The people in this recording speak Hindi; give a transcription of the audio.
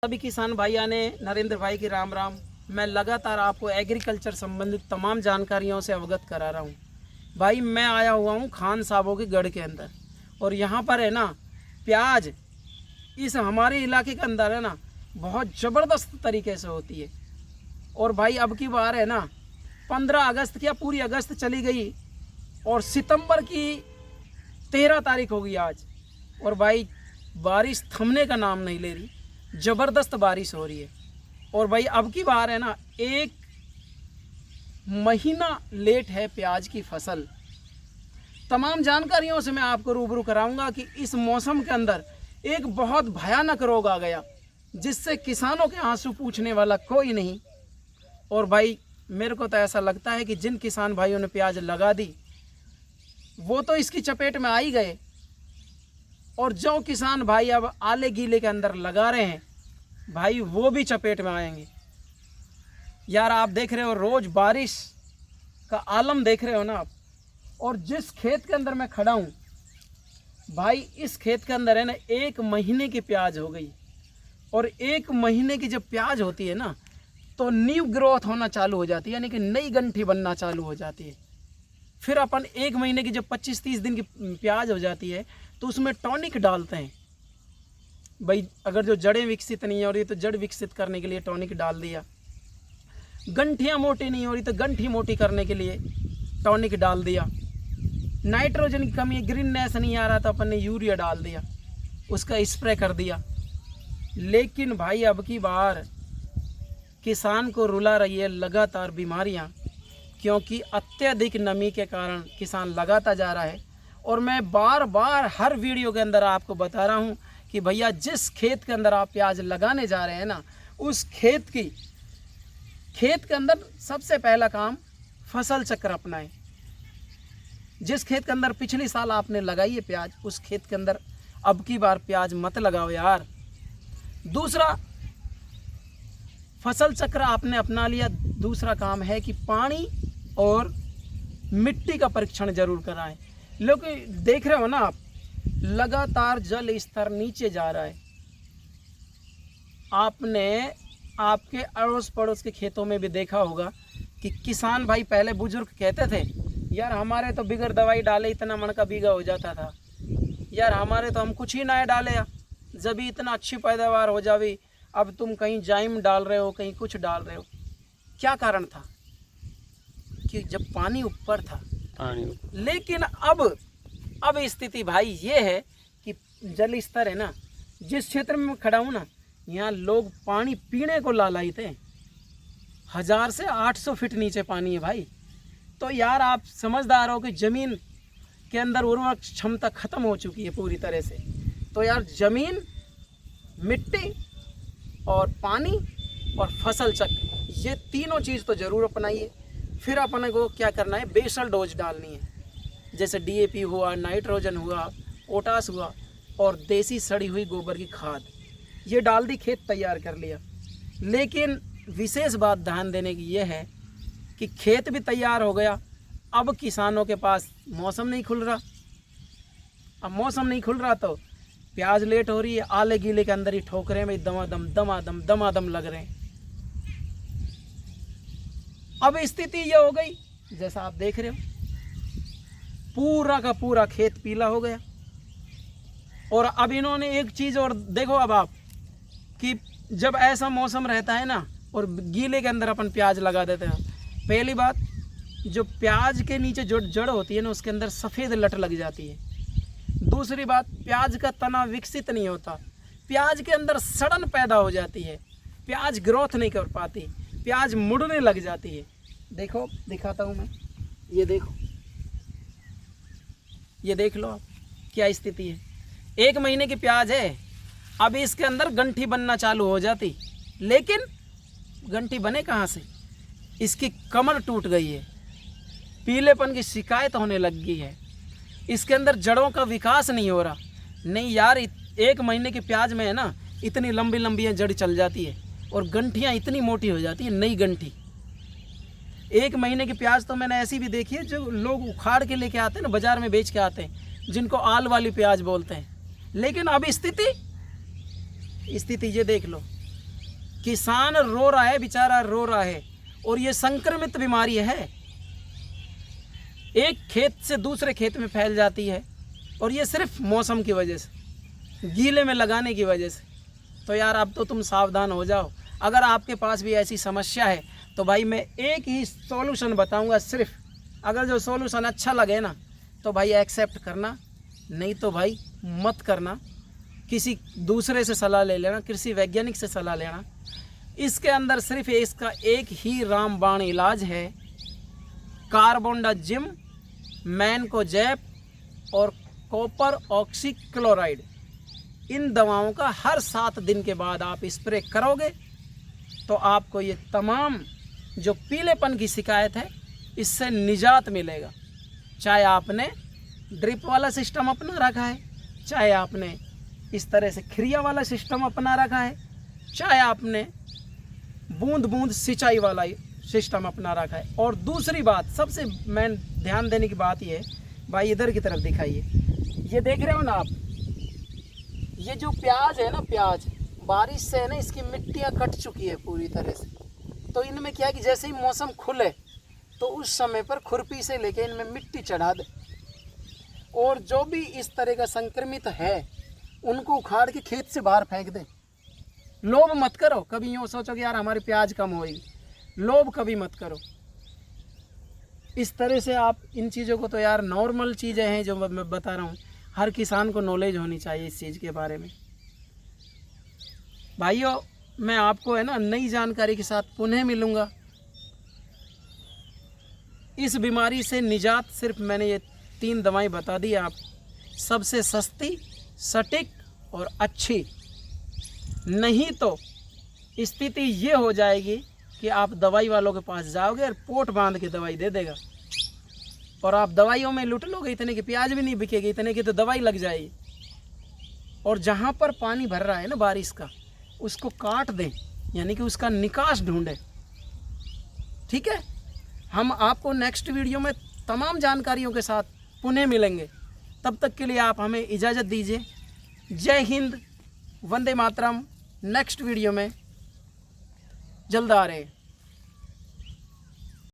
सभी किसान भाइयों ने नरेंद्र भाई की राम राम। मैं लगातार आपको एग्रीकल्चर संबंधित तमाम जानकारियों से अवगत करा रहा हूँ। भाई मैं आया हुआ हूँ खान साहबों के गढ़ के अंदर, और यहाँ पर है ना प्याज इस हमारे इलाके के अंदर है ना बहुत ज़बरदस्त तरीके से होती है। और भाई अब की बार है ना 15 अगस्त क्या पूरी अगस्त चली गई और सितंबर की 13 तारीख हो गई आज, और भाई बारिश थमने का नाम नहीं ले रही। ज़बरदस्त बारिश हो रही है। और भाई अब की बार है ना 1 महीना लेट है प्याज की फसल। तमाम जानकारियों से मैं आपको रूबरू कराऊंगा कि इस मौसम के अंदर एक बहुत भयानक रोग आ गया जिससे किसानों के आंसू पूछने वाला कोई नहीं। और भाई मेरे को तो ऐसा लगता है कि जिन किसान भाइयों ने प्याज लगा दी वो तो इसकी चपेट में आ ही गए, और जो किसान भाई अब आले गीले के अंदर लगा रहे हैं भाई वो भी चपेट में आएंगे। यार आप देख रहे हो रोज़ बारिश का आलम देख रहे हो ना आप। और जिस खेत के अंदर मैं खड़ा हूँ भाई इस खेत के अंदर है ना 1 महीने की प्याज हो गई। और 1 महीने की जब प्याज होती है ना तो न्यू ग्रोथ होना चालू हो जाती है, यानी कि नई गंठी बनना चालू हो जाती है। फिर अपन 1 महीने की जब 25-30 दिन की प्याज हो जाती है तो उसमें टॉनिक डालते हैं। भाई अगर जो जड़ें विकसित नहीं हो रही तो जड़ विकसित करने के लिए टॉनिक डाल दिया, गंठियाँ मोटी नहीं हो रही तो गंठी मोटी करने के लिए टॉनिक डाल दिया, नाइट्रोजन की कमी ग्रीननेस नहीं आ रहा तो अपन ने यूरिया डाल दिया, उसका स्प्रे कर दिया। लेकिन भाई अब की बार किसान को रुला रही है लगातार बीमारियाँ, क्योंकि अत्यधिक नमी के कारण किसान लगाता जा रहा है। और मैं बार बार हर वीडियो के अंदर आपको बता रहा हूँ कि भैया जिस खेत के अंदर आप प्याज लगाने जा रहे हैं ना उस खेत के अंदर सबसे पहला काम फसल चक्र अपनाएं। जिस खेत के अंदर पिछले साल आपने लगाई है प्याज उस खेत के अंदर अब की बार प्याज मत लगाओ यार। दूसरा फसल चक्र आपने अपना लिया, दूसरा काम है कि पानी और मिट्टी का परीक्षण जरूर कराएं। लोग देख रहे हो ना आप लगातार जल स्तर नीचे जा रहा है। आपने आपके अड़ोस पड़ोस के खेतों में भी देखा होगा कि किसान भाई पहले बुजुर्ग कहते थे यार हमारे तो बिगर दवाई डाले इतना मन का बीघा हो जाता था, यार हमारे तो हम कुछ ही ना डाले जब भी इतना अच्छी पैदावार हो जावी, अब तुम कहीं जाइम डाल रहे हो कहीं कुछ डाल रहे हो। क्या कारण था कि जब पानी ऊपर था लेकिन अब स्थिति भाई ये है कि जल स्तर है ना जिस क्षेत्र में मैं खड़ा हूँ ना यहाँ लोग पानी पीने को लालायित हैं। 1000 से 800 फीट नीचे पानी है भाई। तो यार आप समझदार हो कि ज़मीन के अंदर उर्वरक क्षमता खत्म हो चुकी है पूरी तरह से। तो यार ज़मीन, मिट्टी और पानी और फसल चक्र ये तीनों चीज़ तो ज़रूर अपनाइए। फिर अपने को क्या करना है, बेसल डोज डालनी है, जैसे DAP हुआ, नाइट्रोजन हुआ, पोटास हुआ और देसी सड़ी हुई गोबर की खाद, ये डाल दी, खेत तैयार कर लिया। लेकिन विशेष बात ध्यान देने की ये है कि खेत भी तैयार हो गया, अब किसानों के पास मौसम नहीं खुल रहा। अब मौसम नहीं खुल रहा तो प्याज लेट हो रही है, आले गीले के अंदर ही ठोकरे में दमादम लग रहे हैं। अब स्थिति ये हो गई जैसा आप देख रहे हो, पूरा का पूरा खेत पीला हो गया। और अब इन्होंने एक चीज़ और देखो अब आप कि जब ऐसा मौसम रहता है ना और गीले के अंदर अपन प्याज लगा देते हैं, पहली बात जो प्याज के नीचे जो जड़ होती है ना उसके अंदर सफ़ेद लट लग जाती है। दूसरी बात प्याज का तना विकसित नहीं होता, प्याज के अंदर सड़न पैदा हो जाती है, प्याज ग्रोथ नहीं कर पाती, प्याज मुड़ने लग जाती है। देखो दिखाता हूँ मैं, ये देखो, ये देख लो आप क्या स्थिति है। 1 महीने की प्याज है, अब इसके अंदर गंठी बनना चालू हो जाती, लेकिन गंठी बने कहाँ से, इसकी कमर टूट गई है, पीलेपन की शिकायत होने लग गई है, इसके अंदर जड़ों का विकास नहीं हो रहा। नहीं यार 1 महीने की प्याज में है ना इतनी लंबी लंबी जड़ चल जाती है और गंठियाँ इतनी मोटी हो जाती है, नई गंठी। 1 महीने की प्याज तो मैंने ऐसी भी देखी है जो लोग उखाड़ के लेके आते हैं ना, बाजार में बेच के आते हैं, जिनको आल वाली प्याज बोलते हैं। लेकिन अब स्थिति ये देख लो, किसान रो रहा है, बेचारा रो रहा है। और ये संक्रमित बीमारी है, एक खेत से दूसरे खेत में फैल जाती है, और ये सिर्फ मौसम की वजह से, गीले में लगाने की वजह से। तो यार अब तो तुम सावधान हो जाओ। अगर आपके पास भी ऐसी समस्या है तो भाई मैं एक ही सॉल्यूशन बताऊंगा सिर्फ। अगर जो सॉल्यूशन अच्छा लगे ना तो भाई एक्सेप्ट करना, नहीं तो भाई मत करना। किसी दूसरे से सलाह ले लेना, कृषि वैज्ञानिक से सलाह लेना। इसके अंदर सिर्फ इसका एक ही रामबाण इलाज है, कार्बोंडाजिम, मैनकोजेब और कॉपर ऑक्सीक्लोराइड। इन दवाओं का हर 7 दिन के बाद आप स्प्रे करोगे तो आपको ये तमाम जो पीलेपन की शिकायत है इससे निजात मिलेगा। चाहे आपने ड्रिप वाला सिस्टम अपना रखा है, चाहे आपने इस तरह से खिरिया वाला सिस्टम अपना रखा है, चाहे आपने बूंद बूंद सिंचाई वाला सिस्टम अपना रखा है। और दूसरी बात, सबसे मेन ध्यान देने की बात ये है, भाई इधर की तरफ दिखाइए, ये देख रहे हो ना आप, ये जो प्याज है ना, प्याज बारिश से है ना, इसकी मिट्टियाँ कट चुकी है पूरी तरह से। तो इनमें क्या है कि जैसे ही मौसम खुले तो उस समय पर खुरपी से लेके इनमें मिट्टी चढ़ा दे, और जो भी इस तरह का संक्रमित है उनको उखाड़ के खेत से बाहर फेंक दे। लोभ मत करो, कभी यूँ सोचो कि यार हमारी प्याज कम होगी, लोभ कभी मत करो। इस तरह से आप इन चीज़ों को, तो यार नॉर्मल चीज़ें हैं जो मैं बता रहा हूँ, हर किसान को नॉलेज होनी चाहिए इस चीज़ के बारे में। भाइयों मैं आपको है ना नई जानकारी के साथ पुनः मिलूँगा। इस बीमारी से निजात सिर्फ मैंने ये 3 दवाएं बता दी आप, सबसे सस्ती, सटीक और अच्छी। नहीं तो स्थिति ये हो जाएगी कि आप दवाई वालों के पास जाओगे और पोट बांध के दवाई दे देगा, और आप दवाइयों में लुट लोगे, इतने की प्याज भी नहीं बिकेगी, इतने की तो दवाई लग जाएगी। और जहाँ पर पानी भर रहा है ना बारिश का, उसको काट दें, यानी कि उसका निकास ढूंढें। ठीक है, हम आपको नेक्स्ट वीडियो में तमाम जानकारियों के साथ पुनः मिलेंगे। तब तक के लिए आप हमें इजाज़त दीजिए। जय हिंद, वंदे मातरम। नेक्स्ट वीडियो में जल्द आ रहे हैं।